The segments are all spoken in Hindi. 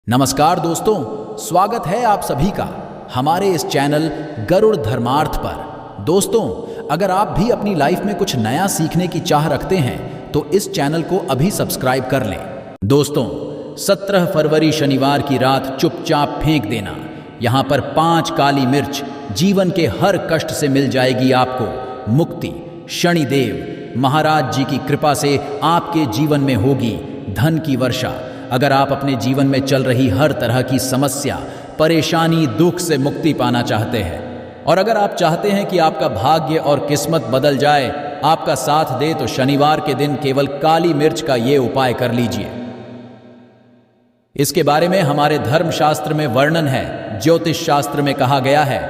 नमस्कार दोस्तों, स्वागत है आप सभी का हमारे इस चैनल गरुड़ धर्मार्थ पर। दोस्तों, अगर आप भी अपनी लाइफ में कुछ नया सीखने की चाह रखते हैं तो इस चैनल को अभी सब्सक्राइब कर लें। दोस्तों, 17 फरवरी शनिवार की रात चुपचाप फेंक देना। यहाँ पर 5 काली मिर्च जीवन के हर कष्ट से मिल जाएगी आपको मुक्ति। शनिदेव महाराज जी की कृपा से आपके जीवन में होगी धन की वर्षा। अगर आप अपने जीवन में चल रही हर तरह की समस्या, परेशानी, दुख से मुक्ति पाना चाहते हैं और अगर आप चाहते हैं कि आपका भाग्य और किस्मत बदल जाए, आपका साथ दे, तो शनिवार के दिन केवल काली मिर्च का ये उपाय कर लीजिए। इसके बारे में हमारे धर्मशास्त्र में वर्णन है। ज्योतिष शास्त्र में कहा गया है,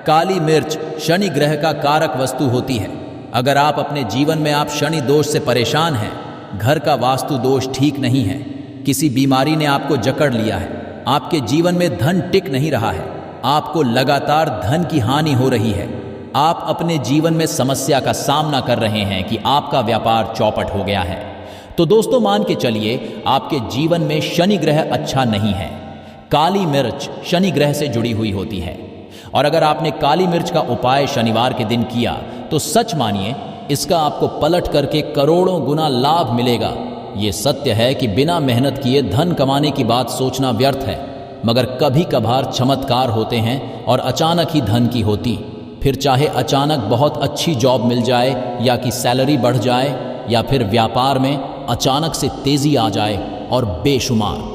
काली मिर्च शनि ग्रह का कारक वस्तु होती है। अगर आप अपने जीवन में आप शनि दोष से परेशान हैं, घर का वास्तु दोष ठीक नहीं है, किसी बीमारी ने आपको जकड़ लिया है, आपके जीवन में धन टिक नहीं रहा है, आपको लगातार धन की हानि हो रही है, आप अपने जीवन में समस्या का सामना कर रहे हैं कि आपका व्यापार चौपट हो गया है, तो दोस्तों मान के चलिए आपके जीवन में शनि ग्रह अच्छा नहीं है। काली मिर्च शनि ग्रह से जुड़ी हुई होती है और अगर आपने काली मिर्च का उपाय शनिवार के दिन किया तो सच मानिए इसका आपको पलट करके करोड़ों गुना लाभ मिलेगा। ये सत्य है कि बिना मेहनत किए धन कमाने की बात सोचना व्यर्थ है, मगर कभी कभार चमत्कार होते हैं और अचानक ही धन की होती। फिर चाहे अचानक बहुत अच्छी जॉब मिल जाए या कि सैलरी बढ़ जाए या फिर व्यापार में अचानक से तेजी आ जाए और बेशुमार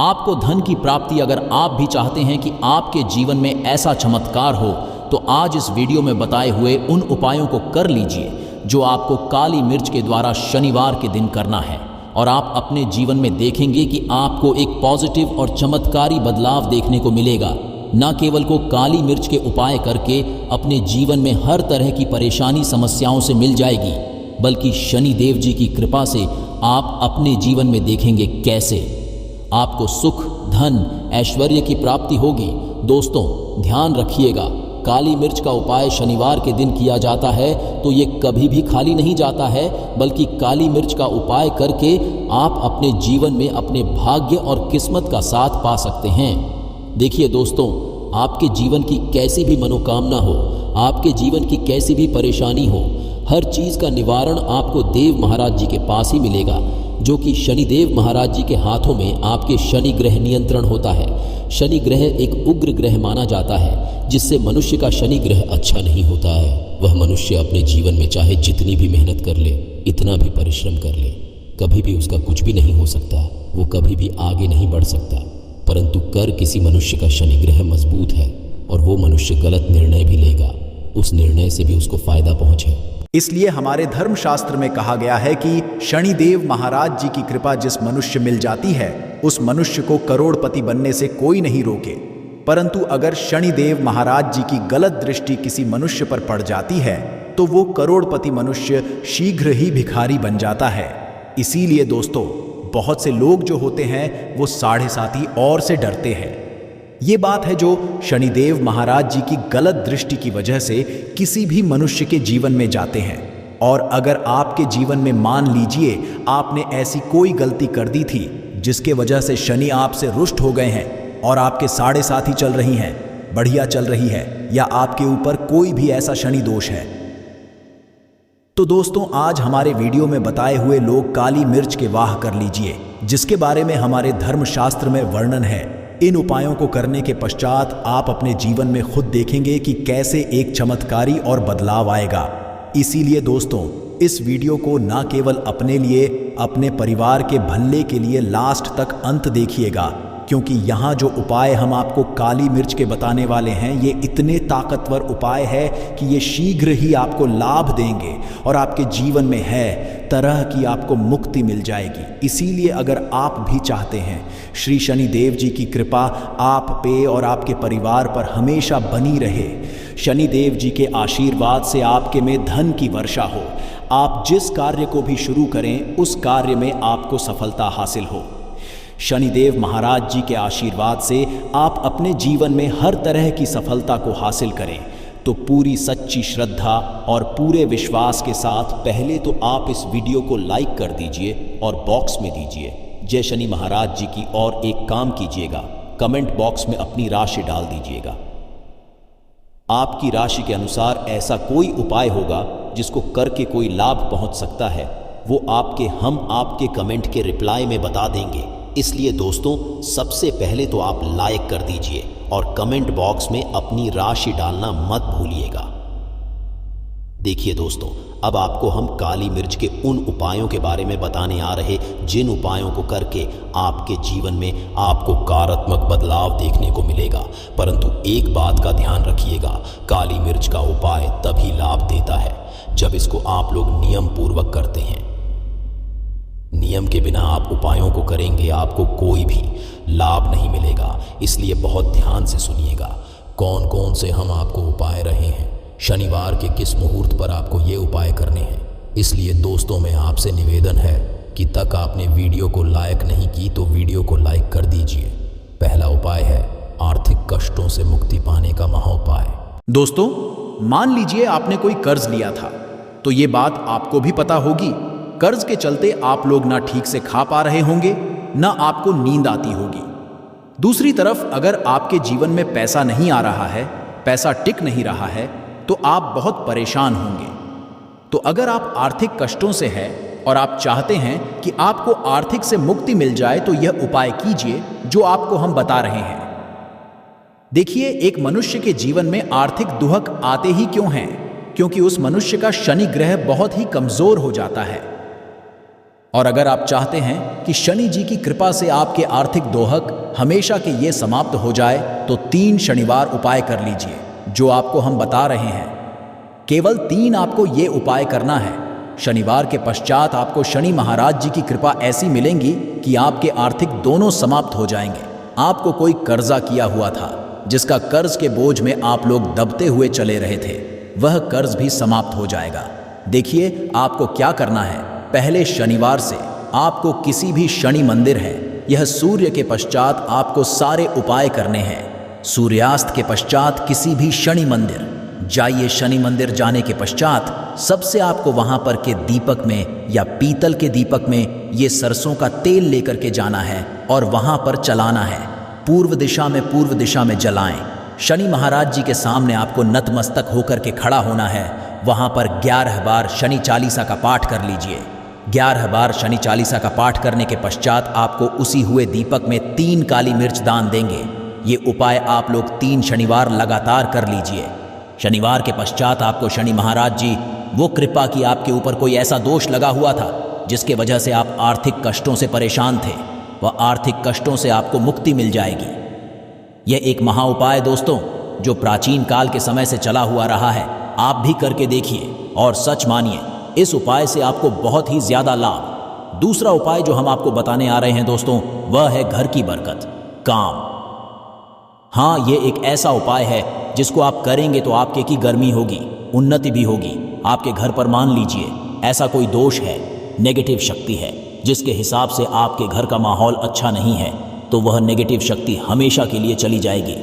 आपको धन की प्राप्ति। अगर आप भी चाहते हैं कि आपके जीवन में ऐसा चमत्कार हो तो आज इस वीडियो में बताए हुए उन उपायों को कर लीजिए जो आपको काली मिर्च के द्वारा शनिवार के दिन करना है और आप अपने जीवन में देखेंगे कि आपको एक पॉजिटिव और चमत्कारी बदलाव देखने को मिलेगा। न केवल को काली मिर्च के उपाय करके अपने जीवन में हर तरह की परेशानी समस्याओं से मिल जाएगी, बल्कि शनि देव जी की कृपा से आप अपने जीवन में देखेंगे कैसे आपको सुख, धन, ऐश्वर्य की प्राप्ति होगी। दोस्तों ध्यान रखिएगा, काली मिर्च का उपाय शनिवार के दिन किया जाता है तो ये कभी भी खाली नहीं जाता है, बल्कि काली मिर्च का उपाय करके आप अपने जीवन में अपने भाग्य और किस्मत का साथ पा सकते हैं। देखिए दोस्तों, आपके जीवन की कैसी भी मनोकामना हो, आपके जीवन की कैसी भी परेशानी हो, हर चीज़ का निवारण आपको देव महाराज जी के पास ही मिलेगा, जो कि शनिदेव महाराज जी के हाथों में आपके शनि ग्रह नियंत्रण होता है। शनि ग्रह एक उग्र ग्रह माना जाता है, जिससे मनुष्य का शनि ग्रह अच्छा नहीं होता है। वह मनुष्य अपने जीवन में चाहे जितनी भी मेहनत कर ले, इतना भी परिश्रम कर ले, कभी भी उसका कुछ भी नहीं हो सकता, वो कभी भी आगे नहीं बढ़ सकता। परंतु कर किसी मनुष्य का शनि ग्रह मजबूत है और वो मनुष्य गलत निर्णय भी लेगा, उस निर्णय से भी उसको फायदा पहुंचे। इसलिए हमारे धर्मशास्त्र में कहा गया है कि शनिदेव महाराज जी की कृपा जिस मनुष्य मिल जाती है उस मनुष्य को करोड़पति बनने से कोई नहीं रोके। परंतु अगर शनिदेव महाराज जी की गलत दृष्टि किसी मनुष्य पर पड़ जाती है तो वो करोड़पति मनुष्य शीघ्र ही भिखारी बन जाता है। इसीलिए दोस्तों, बहुत से लोग जो होते हैं वो साढ़े साथी और से डरते हैं। ये बात है जो शनिदेव महाराज जी की गलत दृष्टि की वजह से किसी भी मनुष्य के जीवन में जाते हैं। और अगर आपके जीवन में मान लीजिए आपने ऐसी कोई गलती कर दी थी जिसके वजह से शनि आपसे रुष्ट हो गए हैं और आपके साढ़े साथी चल रही हैं, बढ़िया चल रही है, या आपके ऊपर कोई भी ऐसा शनि दोष है, तो दोस्तों आज हमारे वीडियो में बताए हुए लोग काली मिर्च के वाह कर लीजिए, जिसके बारे में हमारे धर्मशास्त्र में वर्णन है। इन उपायों को करने के पश्चात आप अपने जीवन में खुद देखेंगे कि कैसे एक चमत्कारी और बदलाव आएगा। इसीलिए दोस्तों, इस वीडियो को ना केवल अपने लिए, अपने परिवार के भले के लिए लास्ट तक अंत देखिएगा, क्योंकि यहाँ जो उपाय हम आपको काली मिर्च के बताने वाले हैं ये इतने ताकतवर उपाय है कि ये शीघ्र ही आपको लाभ देंगे और आपके जीवन में है तरह की आपको मुक्ति मिल जाएगी। इसीलिए अगर आप भी चाहते हैं श्री शनिदेव जी की कृपा आप पे और आपके परिवार पर हमेशा बनी रहे, शनिदेव जी के आशीर्वाद से आपके में धन की वर्षा हो, आप जिस कार्य को भी शुरू करें उस कार्य में आपको सफलता हासिल हो, शनिदेव महाराज जी के आशीर्वाद से आप अपने जीवन में हर तरह की सफलता को हासिल करें, तो पूरी सच्ची श्रद्धा और पूरे विश्वास के साथ पहले तो आप इस वीडियो को लाइक कर दीजिए और बॉक्स में दीजिए जय शनि महाराज जी की। और एक काम कीजिएगा, कमेंट बॉक्स में अपनी राशि डाल दीजिएगा। आपकी राशि के अनुसार ऐसा कोई उपाय होगा जिसको करके कोई लाभ पहुंच सकता है, वो हम आपके कमेंट के रिप्लाई में बता देंगे। इसलिए दोस्तों, सबसे पहले तो आप लाइक कर दीजिए और कमेंट बॉक्स में अपनी राशि डालना मत भूलिएगा। देखिए दोस्तों, अब आपको हम काली मिर्च के उन उपायों के बारे में बताने आ रहे जिन उपायों को करके आपके जीवन में आपको सकारात्मक बदलाव देखने को मिलेगा। परंतु एक बात का ध्यान रखिएगा, काली मिर्च का उपाय तभी लाभ देता है जब इसको आप लोग नियम पूर्वक करते हैं। नियम के बिना आप उपायों को करेंगे, आपको कोई भी लाभ नहीं मिलेगा। इसलिए बहुत ध्यान से सुनिएगा कौन कौन से हम आपको उपाय रहे हैं, शनिवार के किस मुहूर्त पर आपको ये उपाय करने हैं। इसलिए दोस्तों, मैं आपसे निवेदन है कि तक आपने वीडियो को लाइक नहीं की तो वीडियो को लाइक कर दीजिए। पहला उपाय है आर्थिक कष्टों से मुक्ति पाने का महाउपाय। दोस्तों, मान लीजिए आपने कोई कर्ज लिया था, तो ये बात आपको भी पता होगी। कर्ज के चलते आप लोग ना ठीक से खा पा रहे होंगे, ना आपको नींद आती होगी। दूसरी तरफ अगर आपके जीवन में पैसा नहीं आ रहा है, पैसा टिक नहीं रहा है, तो आप बहुत परेशान होंगे। तो अगर आप आर्थिक कष्टों से हैं और आप चाहते हैं कि आपको आर्थिक से मुक्ति मिल जाए, तो यह उपाय कीजिए जो आपको हम बता रहे हैं। देखिए, एक मनुष्य के जीवन में आर्थिक दुहक आते ही क्यों हैं? क्योंकि उस मनुष्य का शनि ग्रह बहुत ही कमजोर हो जाता है। और अगर आप चाहते हैं कि शनि जी की कृपा से आपके आर्थिक दोहक हमेशा के ये समाप्त हो जाए, तो 3 शनिवार उपाय कर लीजिए जो आपको हम बता रहे हैं। केवल 3 आपको ये उपाय करना है। शनिवार के पश्चात आपको शनि महाराज जी की कृपा ऐसी मिलेंगी कि आपके आर्थिक दोनों समाप्त हो जाएंगे। आपको कोई कर्जा किया हुआ था, जिसका कर्ज के बोझ में आप लोग दबते हुए चले रहे थे, वह कर्ज भी समाप्त हो जाएगा। देखिए, आपको क्या करना है। पहले शनिवार से आपको किसी भी शनि मंदिर है, यह सूर्य के पश्चात आपको सारे उपाय करने हैं। सूर्यास्त के पश्चात किसी भी शनि मंदिर जाइए। शनि मंदिर जाने के पश्चात सबसे आपको वहां पर के दीपक में या पीतल के दीपक में ये सरसों का तेल लेकर के जाना है और वहां पर चलाना है। पूर्व दिशा में जलाएं। शनि महाराज जी के सामने आपको नतमस्तक होकर के खड़ा होना है। वहां पर 11 बार शनि चालीसा का पाठ कर लीजिए। 11 बार शनि चालीसा का पाठ करने के पश्चात आपको उसी हुए दीपक में 3 काली मिर्च दान देंगे। ये उपाय आप लोग 3 शनिवार लगातार कर लीजिए। शनिवार के पश्चात आपको शनि महाराज जी वो कृपा की आपके ऊपर कोई ऐसा दोष लगा हुआ था जिसके वजह से आप आर्थिक कष्टों से परेशान थे, वह आर्थिक कष्टों से आपको मुक्ति मिल जाएगी। यह एक महा उपाय दोस्तों, जो प्राचीन काल के समय से चला हुआ रहा है। आप भी करके देखिए और सच मानिए, इस उपाय से आपको बहुत ही ज्यादा लाभ। दूसरा उपाय जो हम आपको बताने आ रहे हैं दोस्तों, वह है घर की बरकत, काम। हाँ, ये एक ऐसा उपाय है जिसको आप करेंगे तो आपके की गर्मी होगी, उन्नति भी होगी। आपके घर पर मान लीजिए ऐसा कोई दोष है, नेगेटिव शक्ति है, जिसके हिसाब से आपके घर का माहौल अच्छा नहीं है, तो वह नेगेटिव शक्ति हमेशा के लिए चली जाएगी।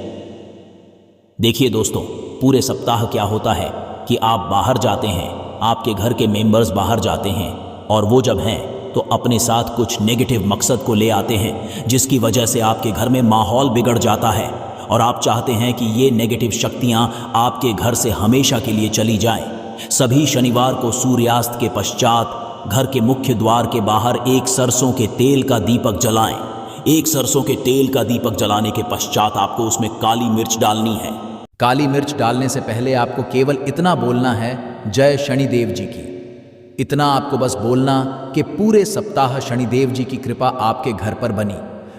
देखिए दोस्तों, पूरे सप्ताह क्या होता है कि आप बाहर जाते हैं, आपके घर के मेंबर्स बाहर जाते हैं, और वो जब हैं तो अपने साथ कुछ नेगेटिव मकसद को ले आते हैं, जिसकी वजह से आपके घर में माहौल बिगड़ जाता है। और आप चाहते हैं कि ये नेगेटिव शक्तियां आपके घर से हमेशा के लिए चली जाएं। सभी शनिवार को सूर्यास्त के पश्चात घर के मुख्य द्वार के बाहर एक सरसों के तेल का दीपक जलाएं। एक सरसों के तेल का दीपक जलाने के पश्चात आपको उसमें काली मिर्च डालनी है। काली मिर्च डालने से पहले आपको केवल इतना बोलना है, जय शनिदेव जी की। इतना आपको बस बोलना कि पूरे सप्ताह शनिदेव जी की कृपा आपके घर पर बनी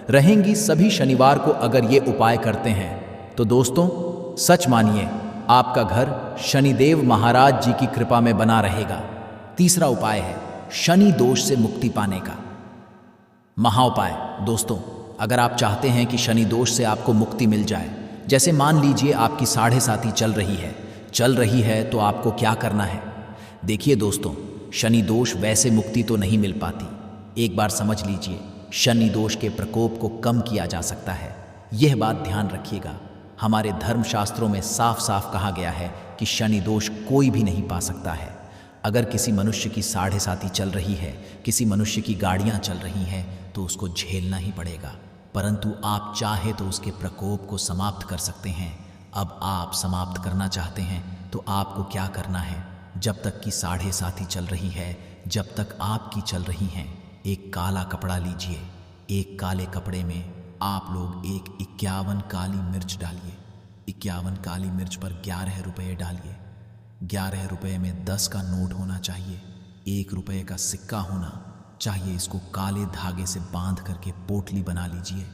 रहेंगी। सभी शनिवार को अगर ये उपाय करते हैं तो दोस्तों सच मानिए, आपका घर शनिदेव महाराज जी की कृपा में बना रहेगा। तीसरा उपाय है शनि दोष से मुक्ति पाने का महाउपाय। दोस्तों, अगर आप चाहते हैं कि शनि दोष से आपको मुक्ति मिल जाए, जैसे मान लीजिए आपकी 7.5 चल रही है, तो आपको क्या करना है। देखिए दोस्तों, शनि दोष वैसे मुक्ति तो नहीं मिल पाती। एक बार समझ लीजिए, शनि दोष के प्रकोप को कम किया जा सकता है। यह बात ध्यान रखिएगा। हमारे धर्मशास्त्रों में साफ साफ कहा गया है कि शनि दोष कोई भी नहीं पा सकता है। अगर किसी मनुष्य की साढ़े साती चल रही है, किसी मनुष्य की गाड़ियां चल रही हैं, तो उसको झेलना ही पड़ेगा, परंतु आप चाहे तो उसके प्रकोप को समाप्त कर सकते हैं। अब आप समाप्त करना चाहते हैं तो आपको क्या करना है? जब तक कि साढ़े साती चल रही है, जब तक आपकी चल रही हैं, एक काला कपड़ा लीजिए। एक काले कपड़े में आप लोग एक 51 काली मिर्च डालिए। 51 काली मिर्च पर 11 रुपये डालिए। 11 रुपये में 10 का नोट होना चाहिए, 1 रुपये का सिक्का होना चाहिए। इसको काले धागे से बांध करके पोटली बना लीजिए।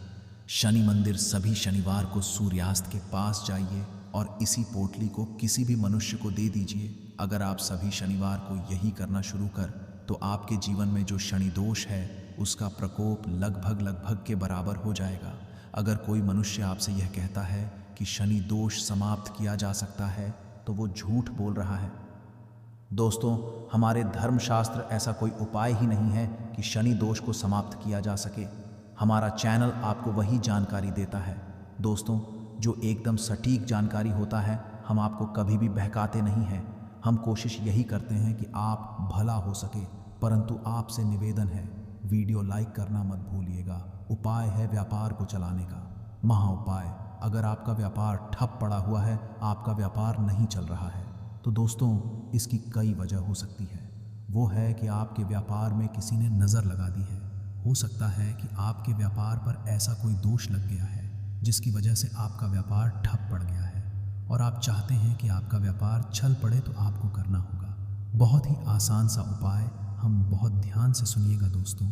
शनि मंदिर सभी शनिवार को सूर्यास्त के पास जाइए और इसी पोटली को किसी भी मनुष्य को दे दीजिए। अगर आप सभी शनिवार को यही करना शुरू कर तो आपके जीवन में जो शनि दोष है उसका प्रकोप लगभग के बराबर हो जाएगा। अगर कोई मनुष्य आपसे यह कहता है कि शनि दोष समाप्त किया जा सकता है तो वो झूठ बोल रहा है। दोस्तों, हमारे धर्मशास्त्र ऐसा कोई उपाय ही नहीं है कि शनि दोष को समाप्त किया जा सके। हमारा चैनल आपको वही जानकारी देता है दोस्तों, जो एकदम सटीक जानकारी होता है। हम आपको कभी भी बहकाते नहीं हैं। हम कोशिश यही करते हैं कि आप भला हो सके, परंतु आपसे निवेदन है वीडियो लाइक करना मत भूलिएगा। उपाय है व्यापार को चलाने का, महा उपाय। अगर आपका व्यापार ठप पड़ा हुआ है, आपका व्यापार नहीं चल रहा है, तो दोस्तों इसकी कई वजह हो सकती है। वो है कि आपके व्यापार में किसी ने नज़र लगा दी है। हो सकता है कि आपके व्यापार पर ऐसा कोई दोष लग गया है जिसकी वजह से आपका व्यापार ठप पड़ गया है और आप चाहते हैं कि आपका व्यापार चल पड़े, तो आपको करना होगा बहुत ही आसान सा उपाय। हम बहुत ध्यान से सुनिएगा दोस्तों।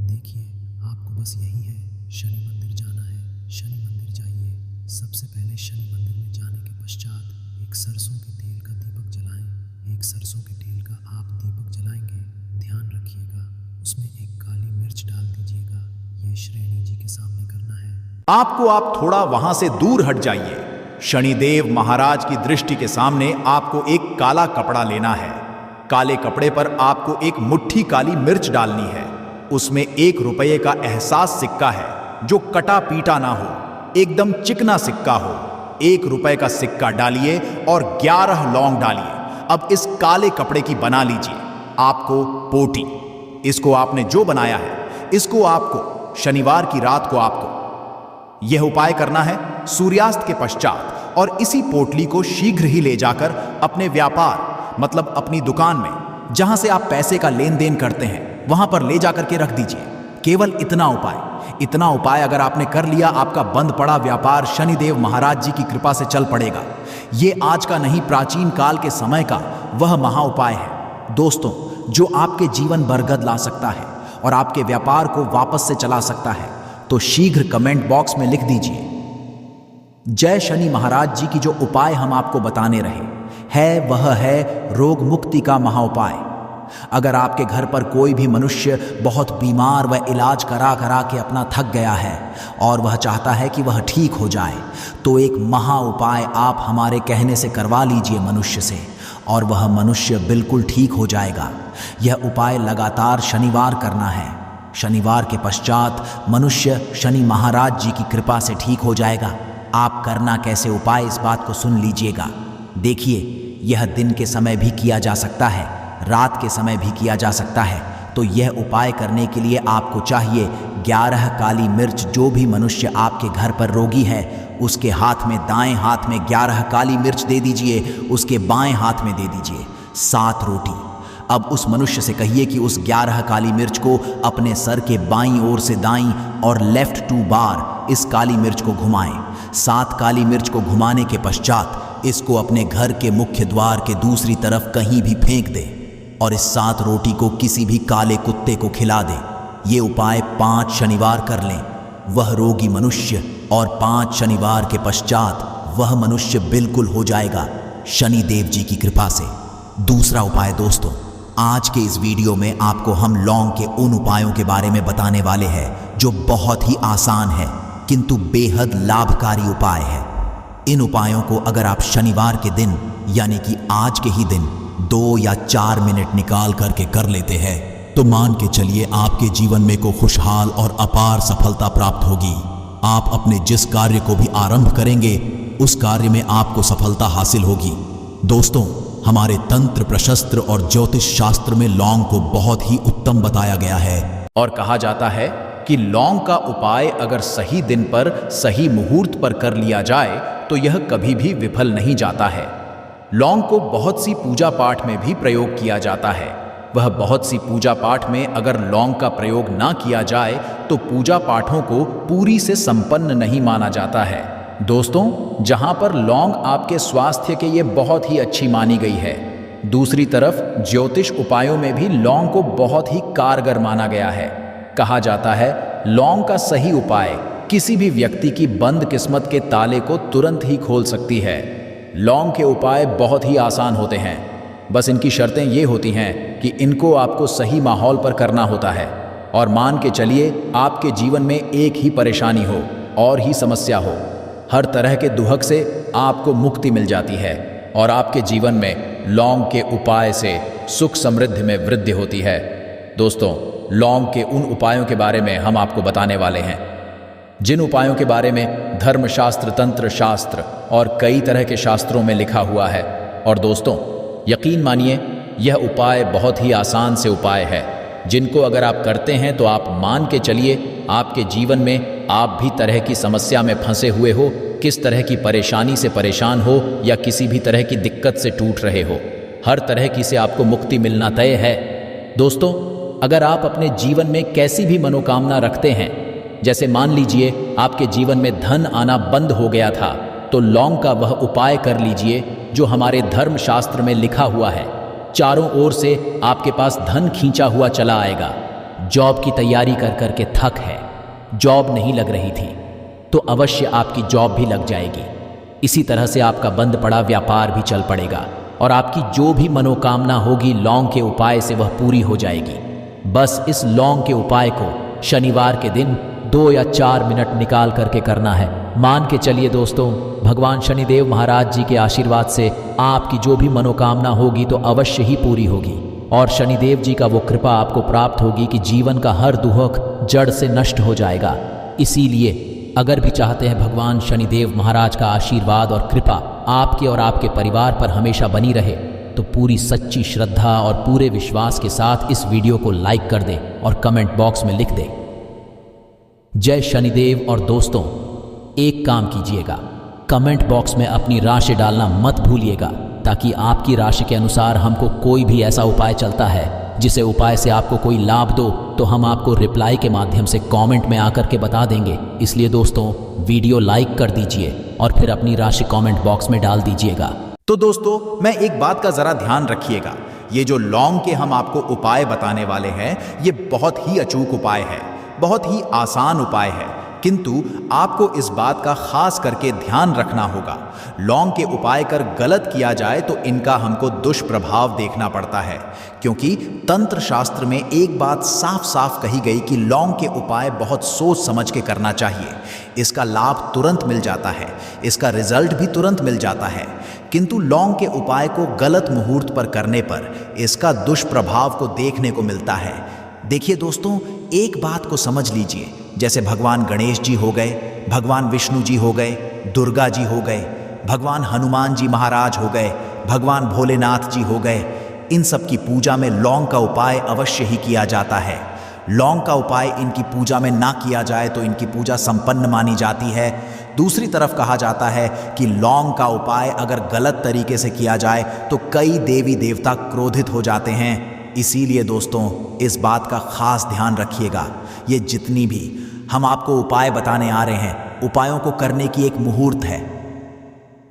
देखिए, आपको बस यही है, शनि मंदिर जाना है। शनि मंदिर जाइए। सबसे पहले शनि मंदिर में जाने के पश्चात एक सरसों के तेल का दीपक जलाएं। एक सरसों के तेल का आप दीपक जलाएंगे, ध्यान रखिएगा उसमें एक काली मिर्च डाल दीजिएगा। यह श्रेणी जी के सामने करना है। आप थोड़ा वहां से दूर हट जाइए। शनिदेव महाराज की दृष्टि के सामने आपको एक काला कपड़ा लेना है। काले कपड़े पर आपको एक मुट्ठी काली मिर्च डालनी है। उसमें 1 रुपये का एहसास सिक्का है जो कटा पीटा ना हो, एकदम चिकना सिक्का हो। 1 रुपये का सिक्का डालिए और 11 लौंग डालिए। अब इस काले कपड़े की बना लीजिए आपको पोटी। इसको आपने जो बनाया है, इसको आपको शनिवार की रात को आपको यह उपाय करना है सूर्यास्त के पश्चात, और इसी पोटली को शीघ्र ही ले जाकर अपने व्यापार मतलब अपनी दुकान में जहां से आप पैसे का लेन देन करते हैं वहां पर ले जाकर के रख दीजिए। केवल इतना उपाय अगर आपने कर लिया, आपका बंद पड़ा व्यापार शनिदेव महाराज जी की कृपा से चल पड़ेगा। ये आज का नहीं, प्राचीन काल के समय का वह महा उपाय है दोस्तों, जो आपके जीवन बरगद ला सकता है और आपके व्यापार को वापस से चला सकता है। तो शीघ्र कमेंट बॉक्स में लिख दीजिए जय शनि महाराज जी की। जो उपाय हम आपको बताने रहे है वह है रोग मुक्ति का महा उपाय। अगर आपके घर पर कोई भी मनुष्य बहुत बीमार व इलाज करा के अपना थक गया है और वह चाहता है कि वह ठीक हो जाए, तो एक महा उपाय आप हमारे कहने से करवा लीजिए मनुष्य से, और वह मनुष्य बिल्कुल ठीक हो जाएगा। यह उपाय लगातार शनिवार करना है। शनिवार के पश्चात मनुष्य शनि महाराज जी की कृपा से ठीक हो जाएगा। आप करना कैसे उपाय, इस बात को सुन लीजिएगा। देखिए, यह दिन के समय भी किया जा सकता है, रात के समय भी किया जा सकता है। तो यह उपाय करने के लिए आपको चाहिए 11 काली मिर्च। जो भी मनुष्य आपके घर पर रोगी है उसके हाथ में, दाएं हाथ में 11 काली मिर्च दे दीजिए, उसके बाएं हाथ में दे दीजिए 7 रोटी। अब उस मनुष्य से कहिए कि उस 11 काली मिर्च को अपने सर के बाईं ओर से दाईं और लेफ्ट 2 बार इस काली मिर्च को घुमाएं। 7 काली मिर्च को घुमाने के पश्चात इसको अपने घर के मुख्य द्वार के दूसरी तरफ कहीं भी फेंक दे और इस 7 रोटी को किसी भी काले कुत्ते को खिला दे। ये उपाय 5 शनिवार कर लें, वह रोगी मनुष्य, और 5 शनिवार के पश्चात वह मनुष्य बिल्कुल हो जाएगा शनि देव जी की कृपा से। दूसरा उपाय दोस्तों, आज के इस वीडियो में आपको हम लौंग के उन उपायों के बारे में बताने वाले हैं जो बहुत ही आसान है किंतु बेहद लाभकारी उपाय है। इन उपायों को अगर आप शनिवार के दिन यानी कि आज के ही दिन 2 या 4 मिनट निकाल करके कर लेते हैं तो मान के चलिए आपके जीवन में को खुशहाल और अपार सफलता प्राप्त होगी। आप अपने जिस कार्य को भी आरंभ करेंगे उस कार्य में आपको सफलता हासिल होगी। दोस्तों, हमारे तंत्र प्रशस्त्र और ज्योतिष शास्त्र में लौंग को बहुत ही उत्तम बताया गया है और कहा जाता है कि लौंग का उपाय अगर सही दिन पर सही मुहूर्त पर कर लिया जाए तो यह कभी भी विफल नहीं जाता है। लौंग को बहुत सी पूजा पाठ में भी प्रयोग किया जाता है। वह बहुत सी पूजा पाठ में अगर लौंग का प्रयोग ना किया जाए तो पूजा पाठों को पूरी से संपन्न नहीं माना जाता है। दोस्तों, जहां पर लौंग आपके स्वास्थ्य के लिए बहुत ही अच्छी मानी गई है, दूसरी तरफ ज्योतिष उपायों में भी लौंग को बहुत ही कारगर माना गया है। कहा जाता है लौंग का सही उपाय किसी भी व्यक्ति की बंद किस्मत के ताले को तुरंत ही खोल सकती है। लौंग के उपाय बहुत ही आसान होते हैं, बस इनकी शर्तें ये होती हैं कि इनको आपको सही माहौल पर करना होता है। और मान के चलिए आपके जीवन में एक ही परेशानी हो और ही समस्या हो, हर तरह के दुहक से आपको मुक्ति मिल जाती है और आपके जीवन में लौंग के उपाय से सुख समृद्धि में वृद्धि होती है। दोस्तों, लौंग के उन उपायों के बारे में हम आपको बताने वाले हैं जिन उपायों के बारे में धर्मशास्त्र, तंत्र शास्त्र और कई तरह के शास्त्रों में लिखा हुआ है। और दोस्तों, यकीन मानिए यह उपाय बहुत ही आसान से उपाय है जिनको अगर आप करते हैं तो आप मान के चलिए आपके जीवन में आप भी तरह की समस्या में फंसे हुए हो, किस तरह की परेशानी से परेशान हो या किसी भी तरह की दिक्कत से टूट रहे हो, हर तरह की से आपको मुक्ति मिलना तय है। दोस्तों, अगर आप अपने जीवन में कैसी भी मनोकामना रखते हैं, जैसे मान लीजिए आपके जीवन में धन आना बंद हो गया था, तो लौंग का वह उपाय कर लीजिए जो हमारे धर्म शास्त्र में लिखा हुआ है। चारों ओर से आपके पास धन खींचा हुआ चला आएगा। जॉब की तैयारी कर करके थक है, जॉब नहीं लग रही थी, तो अवश्य आपकी जॉब भी लग जाएगी। इसी तरह से आपका बंद पड़ा व्यापार भी चल पड़ेगा और आपकी जो भी मनोकामना होगी लौंग के उपाय से वह पूरी हो जाएगी। बस इस लौंग के उपाय को शनिवार के दिन 2 या 4 मिनट निकाल करके करना है। मान के चलिए दोस्तों, भगवान शनिदेव महाराज जी के आशीर्वाद से आपकी जो भी मनोकामना होगी तो अवश्य ही पूरी होगी और शनिदेव जी का वो कृपा आपको प्राप्त होगी कि जीवन का हर दुहक जड़ से नष्ट हो जाएगा। इसीलिए अगर भी चाहते हैं भगवान शनिदेव महाराज का आशीर्वाद और कृपा आपके और आपके परिवार पर हमेशा बनी रहे, तो पूरी सच्ची श्रद्धा और पूरे विश्वास के साथ इस वीडियो को लाइक कर दें और कमेंट बॉक्स में लिख दें जय शनिदेव। और दोस्तों, एक काम कीजिएगा, कमेंट बॉक्स में अपनी राशि डालना मत भूलिएगा, ताकि आपकी राशि के अनुसार हमको कोई भी ऐसा उपाय चलता है जिसे उपाय से आपको कोई लाभ दो तो हम आपको रिप्लाई के माध्यम से कमेंट में आकर के बता देंगे। इसलिए दोस्तों, वीडियो लाइक कर दीजिए और फिर अपनी राशि कमेंट बॉक्स में डाल दीजिएगा। तो दोस्तों, मैं एक बात का जरा ध्यान रखिएगा, ये जो लौंग के हम आपको उपाय बताने वाले हैं ये बहुत ही अचूक उपाय है, बहुत ही आसान उपाय है, किंतु आपको इस बात का खास करके ध्यान रखना होगा। लौंग के उपाय कर गलत किया जाए तो इनका हमको दुष्प्रभाव देखना पड़ता है, क्योंकि तंत्र शास्त्र में एक बात साफ साफ कही गई कि लौंग के उपाय बहुत सोच समझ के करना चाहिए। इसका लाभ तुरंत मिल जाता है, इसका रिजल्ट भी तुरंत मिल जाता है, किंतु लौंग के उपाय को गलत मुहूर्त पर करने पर इसका दुष्प्रभाव को देखने को मिलता है। देखिए दोस्तों, एक बात को समझ लीजिए, जैसे भगवान गणेश जी हो गए, भगवान विष्णु जी हो गए, दुर्गा जी हो गए, भगवान हनुमान जी महाराज हो गए, भगवान भोलेनाथ जी हो गए, इन सब की पूजा में लौंग का उपाय अवश्य ही किया जाता है। लौंग का उपाय इनकी पूजा में ना किया जाए तो इनकी पूजा संपन्न मानी जाती है। दूसरी तरफ कहा जाता है कि लौंग का उपाय अगर गलत तरीके से किया जाए तो कई देवी देवता क्रोधित हो जाते हैं। इसीलिए दोस्तों, इस बात का खास ध्यान रखिएगा। ये जितनी भी हम आपको उपाय बताने आ रहे हैं, उपायों को करने की एक मुहूर्त है,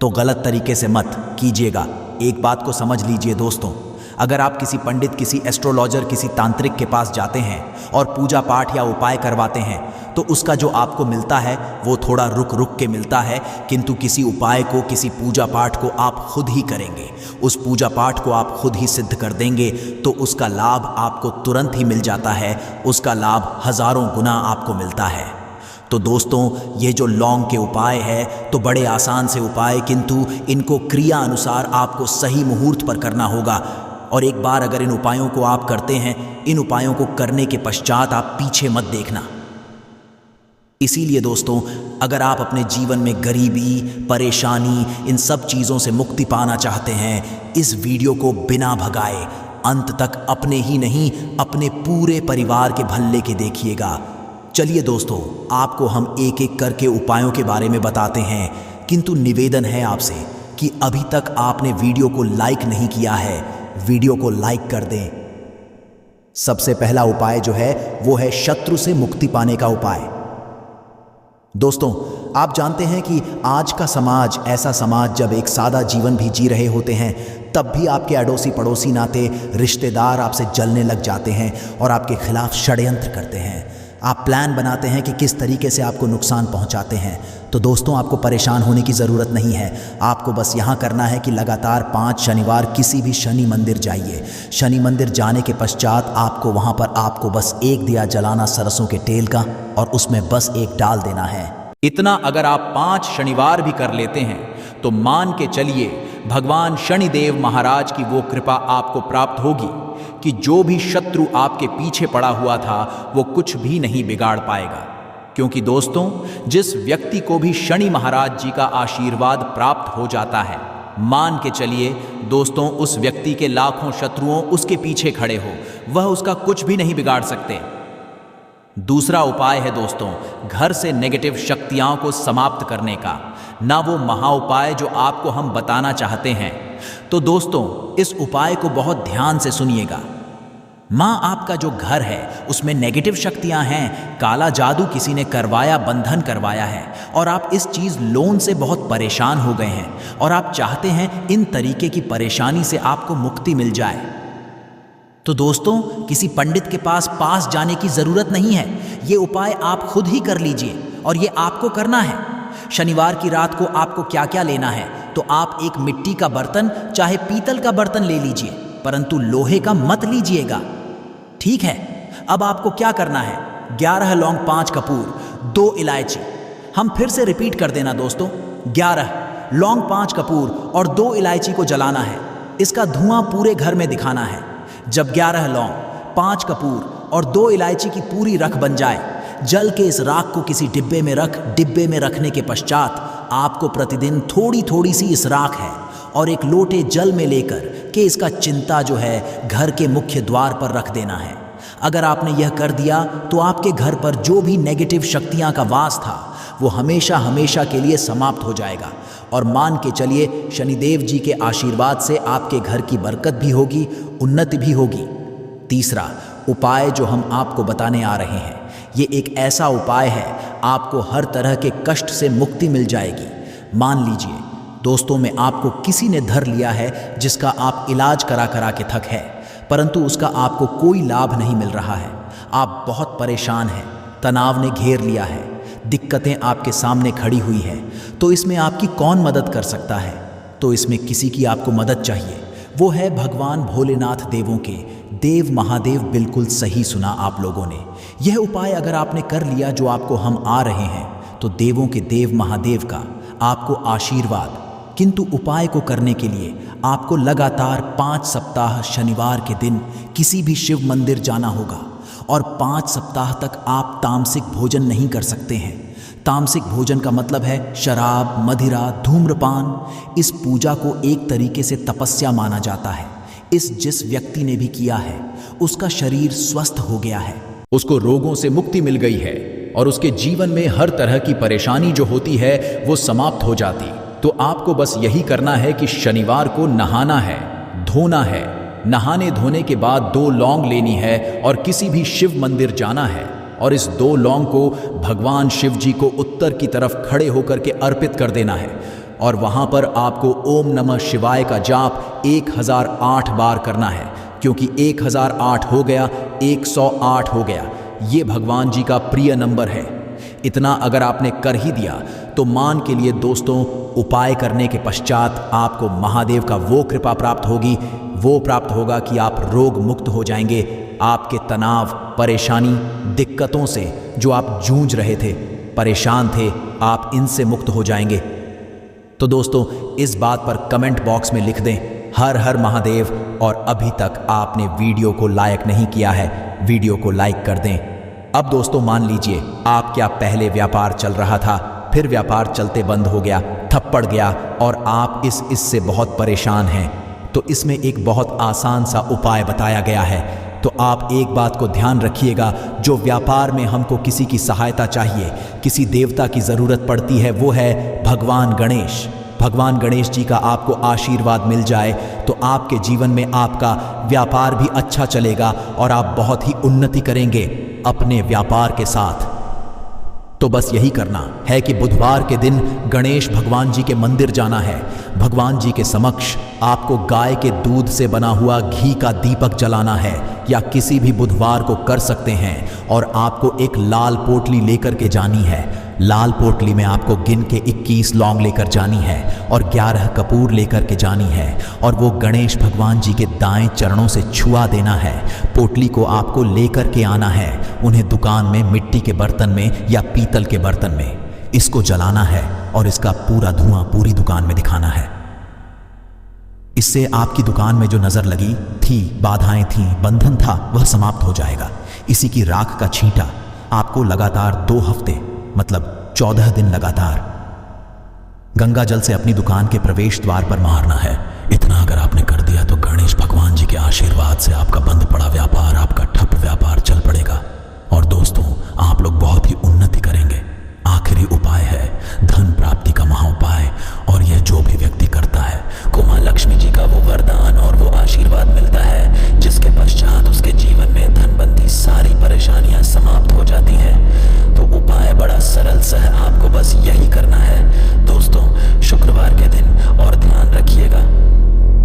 तो गलत तरीके से मत कीजिएगा। एक बात को समझ लीजिए दोस्तों, अगर आप किसी पंडित, किसी एस्ट्रोलॉजर, किसी तांत्रिक के पास जाते हैं और पूजा पाठ या उपाय करवाते हैं तो उसका जो आपको मिलता है वो थोड़ा रुक रुक के मिलता है, किंतु किसी उपाय को, किसी पूजा पाठ को आप खुद ही करेंगे, उस पूजा पाठ को आप खुद ही सिद्ध कर देंगे तो उसका लाभ आपको तुरंत ही मिल जाता है, उसका लाभ हजारों गुना आपको मिलता है। तो दोस्तों, ये जो लौंग के उपाय है तो बड़े आसान से उपाय, किंतु इनको क्रिया अनुसार आपको सही मुहूर्त पर करना होगा। और एक बार अगर इन उपायों को आप करते हैं, इन उपायों को करने के पश्चात आप पीछे मत देखना। इसीलिए दोस्तों, अगर आप अपने जीवन में गरीबी, परेशानी, इन सब चीज़ों से मुक्ति पाना चाहते हैं, इस वीडियो को बिना भगाए अंत तक अपने ही नहीं, अपने पूरे परिवार के भले के देखिएगा। चलिए दोस्तों, आपको हम एक एक करके उपायों के बारे में बताते हैं, किंतु निवेदन है आपसे कि अभी तक आपने वीडियो को लाइक नहीं किया है, वीडियो को लाइक कर दें। सबसे पहला उपाय जो है वो है शत्रु से मुक्ति पाने का उपाय। दोस्तों, आप जानते हैं कि आज का समाज ऐसा समाज जब एक सादा जीवन भी जी रहे होते हैं, तब भी आपके अड़ोसी पड़ोसी नाते रिश्तेदार आपसे जलने लग जाते हैं और आपके खिलाफ षड्यंत्र करते हैं। आप प्लान बनाते हैं कि किस तरीके से आपको नुकसान पहुंचाते हैं। तो दोस्तों, आपको परेशान होने की ज़रूरत नहीं है। आपको बस यहाँ करना है कि लगातार 5 शनिवार किसी भी शनि मंदिर जाइए। शनि मंदिर जाने के पश्चात आपको बस एक दिया जलाना सरसों के तेल का, और उसमें बस एक डाल देना है। इतना अगर आप 5 शनिवार भी कर लेते हैं तो मान के चलिए भगवान शनिदेव महाराज की वो कृपा आपको प्राप्त होगी कि जो भी शत्रु आपके पीछे पड़ा हुआ था वो कुछ भी नहीं बिगाड़ पाएगा। क्योंकि दोस्तों, जिस व्यक्ति को भी शनि महाराज जी का आशीर्वाद प्राप्त हो जाता है, मान के चलिए दोस्तों, उस व्यक्ति के लाखों शत्रुओं उसके पीछे खड़े हो, वह उसका कुछ भी नहीं बिगाड़ सकते। दूसरा उपाय है दोस्तों, घर से नेगेटिव शक्तियों को समाप्त करने का, ना वो महा उपाय जो आपको हम बताना चाहते हैं। तो दोस्तों, इस उपाय को बहुत ध्यान से सुनिएगा। माँ, आपका जो घर है उसमें नेगेटिव शक्तियां हैं, काला जादू किसी ने करवाया, बंधन करवाया है, और आप इस चीज़ लोन से बहुत परेशान हो गए हैं और आप चाहते हैं इन तरीके की परेशानी से आपको मुक्ति मिल जाए। तो दोस्तों, किसी पंडित के पास जाने की ज़रूरत नहीं है। ये उपाय आप खुद ही कर लीजिए, और ये आपको करना है। शनिवार की रात को आपको क्या क्या लेना है, तो आप एक मिट्टी का बर्तन, चाहे पीतल का बर्तन ले लीजिए, परंतु लोहे का मत लीजिएगा, ठीक है। अब आपको क्या करना है, 11 लौंग, 5 कपूर, 2 इलायची। हम फिर से रिपीट कर देना दोस्तों, 11 लौंग, 5 कपूर और 2 इलायची को जलाना है। इसका धुआं पूरे घर में दिखाना है। जब 11 लौंग, 5 कपूर और 2 इलायची की पूरी रख बन जाए, जल के इस राख को किसी डिब्बे में डिब्बे में रखने के पश्चात आपको प्रतिदिन थोड़ी थोड़ी सी इस राख है और एक लोटे जल में लेकर के इसका चिंता जो है घर के मुख्य द्वार पर रख देना है। अगर आपने यह कर दिया तो आपके घर पर जो भी नेगेटिव शक्तियां का वास था वो हमेशा हमेशा के लिए समाप्त हो जाएगा, और मान के चलिए शनिदेव जी के आशीर्वाद से आपके घर की बरकत भी होगी, उन्नति भी होगी। तीसरा उपाय जो हम आपको बताने आ रहे हैं, ये एक ऐसा उपाय है, आपको हर तरह के कष्ट से मुक्ति मिल जाएगी। मान लीजिए दोस्तों, में आपको किसी ने धर लिया है जिसका आप इलाज करा के थक है, परंतु उसका आपको कोई लाभ नहीं मिल रहा है। आप बहुत परेशान हैं, तनाव ने घेर लिया है, दिक्कतें आपके सामने खड़ी हुई है। तो इसमें आपकी कौन मदद कर सकता है? तो इसमें किसी की आपको मदद चाहिए, वो है भगवान भोलेनाथ देवों के देव महादेव। बिल्कुल सही सुना आप लोगों ने। यह उपाय अगर आपने कर लिया जो आपको हम आ रहे हैं, तो देवों के देव महादेव का आपको आशीर्वाद। किंतु उपाय को करने के लिए आपको लगातार 5 सप्ताह शनिवार के दिन किसी भी शिव मंदिर जाना होगा, और 5 सप्ताह तक आप तामसिक भोजन नहीं कर सकते हैं। तामसिक भोजन का मतलब है शराब, मदिरा, धूम्रपान। इस पूजा को एक तरीके से तपस्या माना जाता है। जिस व्यक्ति ने भी किया है उसका शरीर स्वस्थ हो गया है, उसको रोगों से मुक्ति मिल गई है, और उसके जीवन में हर तरह की परेशानी जो होती है वो समाप्त हो जाती। तो आपको बस यही करना है कि शनिवार को नहाना है, धोना है। नहाने धोने के बाद 2 लौंग लेनी है और किसी भी शिव मंदिर जाना है, और इस 2 लौंग को भगवान शिव जी को उत्तर की तरफ खड़े होकर के अर्पित कर देना है, और वहाँ पर आपको ओम नमः शिवाय का जाप 1008 बार करना है, क्योंकि 1008 हो गया, 108 हो गया। ये भगवान जी का प्रिय नंबर है। इतना अगर आपने कर ही दिया तो मान के लिए दोस्तों, उपाय करने के पश्चात आपको महादेव का वो कृपा प्राप्त होगी, वो प्राप्त होगा कि आप रोग मुक्त हो जाएंगे। आपके तनाव, परेशानी, दिक्कतों से जो आप जूझ रहे थे, परेशान थे, आप इनसे मुक्त हो जाएंगे। तो दोस्तों, इस बात पर कमेंट बॉक्स में लिख दें हर हर महादेव, और अभी तक आपने वीडियो को लाइक नहीं किया है, वीडियो को लाइक कर दें। अब दोस्तों मान लीजिए आप क्या पहले व्यापार चल रहा था, फिर व्यापार चलते बंद हो गया, ठप पड़ गया और आप इससे बहुत परेशान हैं, तो इसमें एक बहुत आसान सा उपाय बताया गया है। तो आप एक बात को ध्यान रखिएगा, जो व्यापार में हमको किसी की सहायता चाहिए, किसी देवता की ज़रूरत पड़ती है, वो है भगवान गणेश। भगवान गणेश जी का आपको आशीर्वाद मिल जाए तो आपके जीवन में आपका व्यापार भी अच्छा चलेगा और आप बहुत ही उन्नति करेंगे अपने व्यापार के साथ। तो बस यही करना है कि बुधवार के दिन गणेश भगवान जी के मंदिर जाना है। भगवान जी के समक्ष आपको गाय के दूध से बना हुआ घी का दीपक जलाना है, या किसी भी बुधवार को कर सकते हैं। और आपको एक लाल पोटली लेकर के जानी है। लाल पोटली में आपको गिन के 21 लौंग लेकर जानी है और 11 कपूर लेकर के जानी है, और वो गणेश भगवान जी के दाएं चरणों से छुआ देना है। पोटली को आपको लेकर के आना है, उन्हें दुकान में मिट्टी के बर्तन में या पीतल के बर्तन में इसको जलाना है और इसका पूरा धुआं पूरी दुकान में दिखाना है। इससे आपकी दुकान में जो नजर लगी थी, बाधाएं थी, बंधन था, वह समाप्त हो जाएगा। इसी की राख का छींटा आपको लगातार 2 हफ्ते मतलब 14 दिन लगातार गंगा जल से अपनी दुकान के प्रवेश द्वार पर मारना है। इतना अगर आपने कर दिया तो गणेश भगवान जी के आशीर्वाद से आपका बंद पड़ा व्यापार, आपका ठप व्यापार चल पड़ेगा और दोस्तों आप लोग बहुत ही उन्नति करेंगे। आखिरी उपाय है धन प्राप्ति का महाउपाय, और यह जो भी व्यक्ति करता है को मां लक्ष्मी जी का वो वरदान और वो आशीर्वाद मिलता है, जिसके पश्चात उसके जीवन में धनबंदी सारी परेशानियां समाप्त हो जाती हैं। तो उपाय बड़ा सरल सा है, आपको बस यही करना है दोस्तों। शुक्रवार के दिन, और ध्यान रखिएगा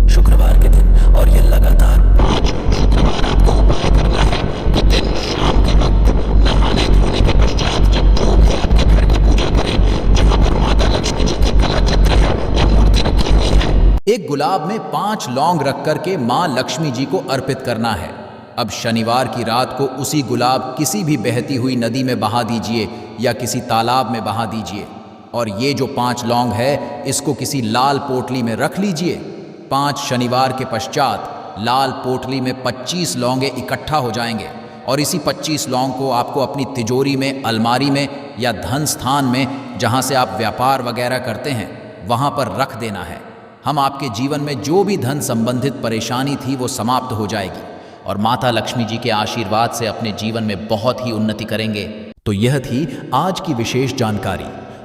शुक्रवार के दिन, और ये लगातार 5 शुक्रवार आपको उपाय करना है। तो दिन शाम के वक्त नहाने धोने के पश्चात जब जो भी आपके घर की पूजा करें, जहाँ पर माता लक्ष्मी जी की कला चित्र है या मूर्ति रखी हुई है, एक गुलाब में 5 लौंग रख करके मां लक्ष्मी जी को अर्पित करना है। अब शनिवार की रात को उसी गुलाब किसी भी बहती हुई नदी में बहा दीजिए या किसी तालाब में बहा दीजिए, और ये जो 5 लौंग है इसको किसी लाल पोटली में रख लीजिए। 5 शनिवार के पश्चात लाल पोटली में 25 लौंगे इकट्ठा हो जाएंगे, और इसी 25 लौंग को आपको अपनी तिजोरी में, अलमारी में या धन स्थान में, जहाँ से आप व्यापार वगैरह करते हैं, वहाँ पर रख देना है। हम आपके जीवन में जो भी धन संबंधित परेशानी थी वो समाप्त हो जाएगी, और माता लक्ष्मी जी के आशीर्वाद से अपने जीवन में बहुत ही उन्नति करेंगे। तो यह थी आज की विशेष जानकारी।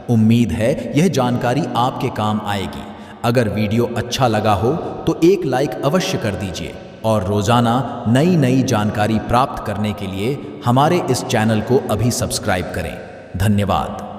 उम्मीद है यह जानकारी आपके काम आएगी। अगर वीडियो अच्छा लगा हो तो एक लाइक अवश्य कर दीजिए, और रोजाना नई नई जानकारी प्राप्त करने के लिए हमारे इस चैनल को अभी सब्सक्राइब करें। धन्यवाद।